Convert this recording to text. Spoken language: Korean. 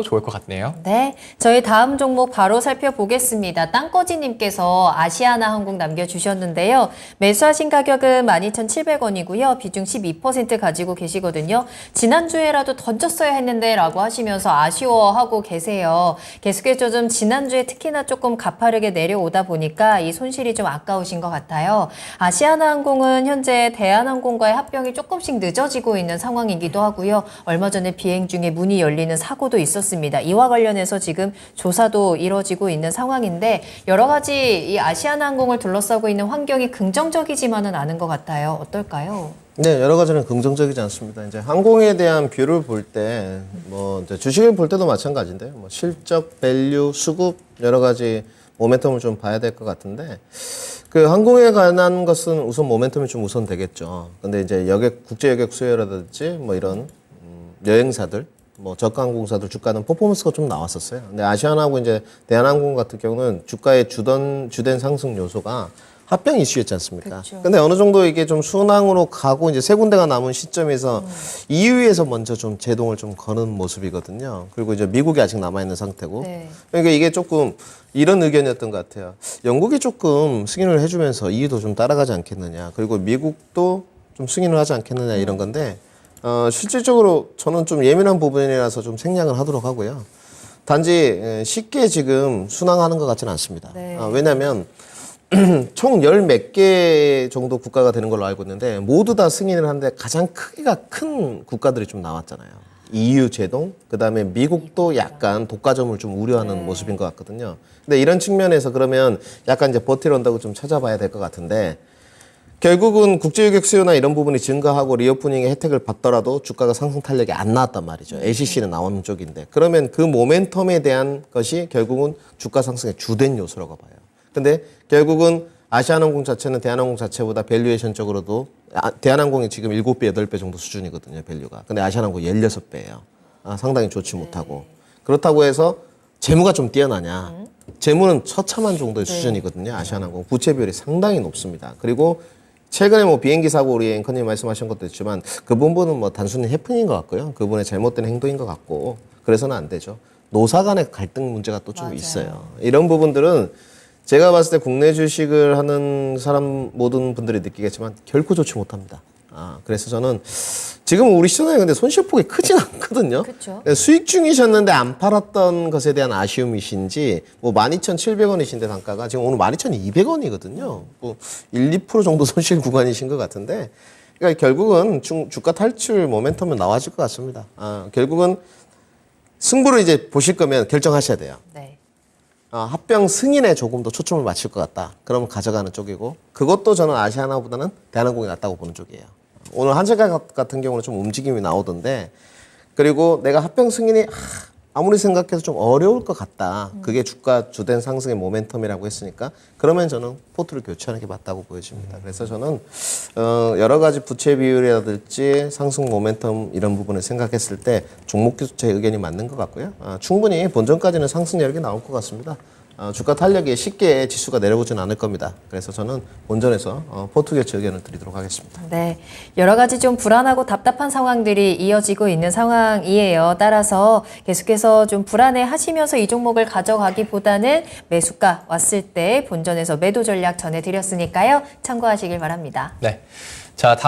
좋을 것 같네요. 네, 저희 다음 종목 바로 살펴보겠습니다. 땅꺼지님께서 아시아나항공 남겨주셨는데요. 매수하신 가격은 12,700원이고요. 비중 12% 가지고 계시거든요. 지난주에라도 던졌어야 했는데 라고 하시면서 아쉬워하고 계세요. 계속해서 좀 지난주에 특히나 조금 가파르게 내려오다 보니까 이 손실이 좀 아까우신 것 같아요. 아시아나항공은 현재 대한항공과의 합병이 조금씩 늦어지고 있는 상황이기도 하고요. 얼마 전에 비행 중에 문이 열리는 사고도 있었습니다. 이와 관련해서 지금 조사도 이뤄지고 있는 상황인데 여러 가지 이 아시아나항공을 둘러싸고 있는 환경이 긍정적이지만은 않은 것 같아요. 어떨까요? 네, 여러 가지는 긍정적이지 않습니다. 이제 항공에 대한 뷰를 볼 때, 이제 주식을 볼 때도 마찬가지인데요. 실적, 밸류, 수급, 여러 가지 모멘텀을 좀 봐야 될 것 같은데, 그 항공에 관한 것은 우선 모멘텀이 좀 우선 되겠죠. 근데 이제 국제 여객 수요라든지 이런 여행사들, 저가 항공사들 주가는 퍼포먼스가 좀 나왔었어요. 근데 아시아나하고 이제 대한항공 같은 경우는 주가의 주된 상승 요소가 합병 이슈였지 않습니까? 그쵸. 근데 어느 정도 이게 좀 순항으로 가고 이제 세 군데가 남은 시점에서 EU에서 먼저 좀 제동을 좀 거는 모습이거든요. 그리고 이제 미국이 아직 남아있는 상태고. 네. 그러니까 이게 조금 이런 의견이었던 것 같아요. 영국이 조금 승인을 해주면서 EU도 좀 따라가지 않겠느냐. 그리고 미국도 좀 승인을 하지 않겠느냐 이런 건데, 실질적으로 저는 좀 예민한 부분이라서 좀 생략을 하도록 하고요. 단지 쉽게 지금 순항하는 것 같지는 않습니다. 네. 왜냐하면 총 10몇 개 정도 국가가 되는 걸로 알고 있는데 모두 다 승인을 하는데 가장 크기가 큰 국가들이 좀 나왔잖아요. EU 제동, 그다음에 미국도 약간 독과점을 좀 우려하는 모습인 것 같거든요. 근데 이런 측면에서 그러면 약간 이제 버티런다고 좀 찾아봐야 될 것 같은데 결국은 국제유격 수요나 이런 부분이 증가하고 리오프닝의 혜택을 받더라도 주가가 상승 탄력이 안 나왔단 말이죠. LCC는 나오는 쪽인데 그러면 그 모멘텀에 대한 것이 결국은 주가 상승의 주된 요소라고 봐요. 근데 결국은 아시아나항공 자체는 대한항공 자체보다 밸류에이션적으로도 대한항공이 지금 7배, 8배 정도 수준이거든요, 밸류가. 근데 아시아나항공 16배예요. 상당히 좋지 못하고. 그렇다고 해서 재무가 좀 뛰어나냐? 재무는 처참한 정도의 수준이거든요, 아시아나항공. 부채 비율이 상당히 높습니다. 그리고 최근에 비행기 사고 우리 앵커님 말씀하신 것도 있지만 그 부분은 단순히 해프닝인 것 같고요. 그분의 잘못된 행동인 것 같고 그래서는 안 되죠. 노사 간의 갈등 문제가 또 좀 있어요. 이런 부분들은 제가 봤을 때 국내 주식을 하는 사람 모든 분들이 느끼겠지만 결코 좋지 못합니다. 그래서 저는 지금 우리 시장에 근데 손실폭이 크진 않거든요. 그쵸. 수익 중이셨는데 안 팔았던 것에 대한 아쉬움이신지 12,700원이신데 단가가 지금 오늘 12,200원이거든요. 1, 2% 정도 손실 구간이신 것 같은데 그러니까 결국은 주가 탈출 모멘텀은 나와질 것 같습니다. 결국은 승부를 이제 보실 거면 결정하셔야 돼요. 네. 합병 승인에 조금 더 초점을 맞출 것 같다. 그러면 가져가는 쪽이고 그것도 저는 아시아나보다는 대한항공이 낫다고 보는 쪽이에요. 오늘 한세가 같은 경우는 좀 움직임이 나오던데 그리고 내가 합병 승인이 아무리 생각해도 좀 어려울 것 같다. 그게 주가 주된 상승의 모멘텀이라고 했으니까 그러면 저는 포트를 교체하는 게 맞다고 보여집니다. 그래서 저는 여러 가지 부채 비율이라든지 상승 모멘텀 이런 부분을 생각했을 때 종목 교체 의견이 맞는 것 같고요. 충분히 본전까지는 상승 여력이 나올 것 같습니다. 주가 탄력이 쉽게 지수가 내려오지는 않을 겁니다. 그래서 저는 본전에서 포트 교체 의견을 드리도록 하겠습니다. 네, 여러 가지 좀 불안하고 답답한 상황들이 이어지고 있는 상황이에요. 따라서 계속해서 좀 불안해하시면서 이 종목을 가져가기보다는 매수가 왔을 때 본전에서 매도 전략 전해드렸으니까요. 참고하시길 바랍니다. 네. 자, 다음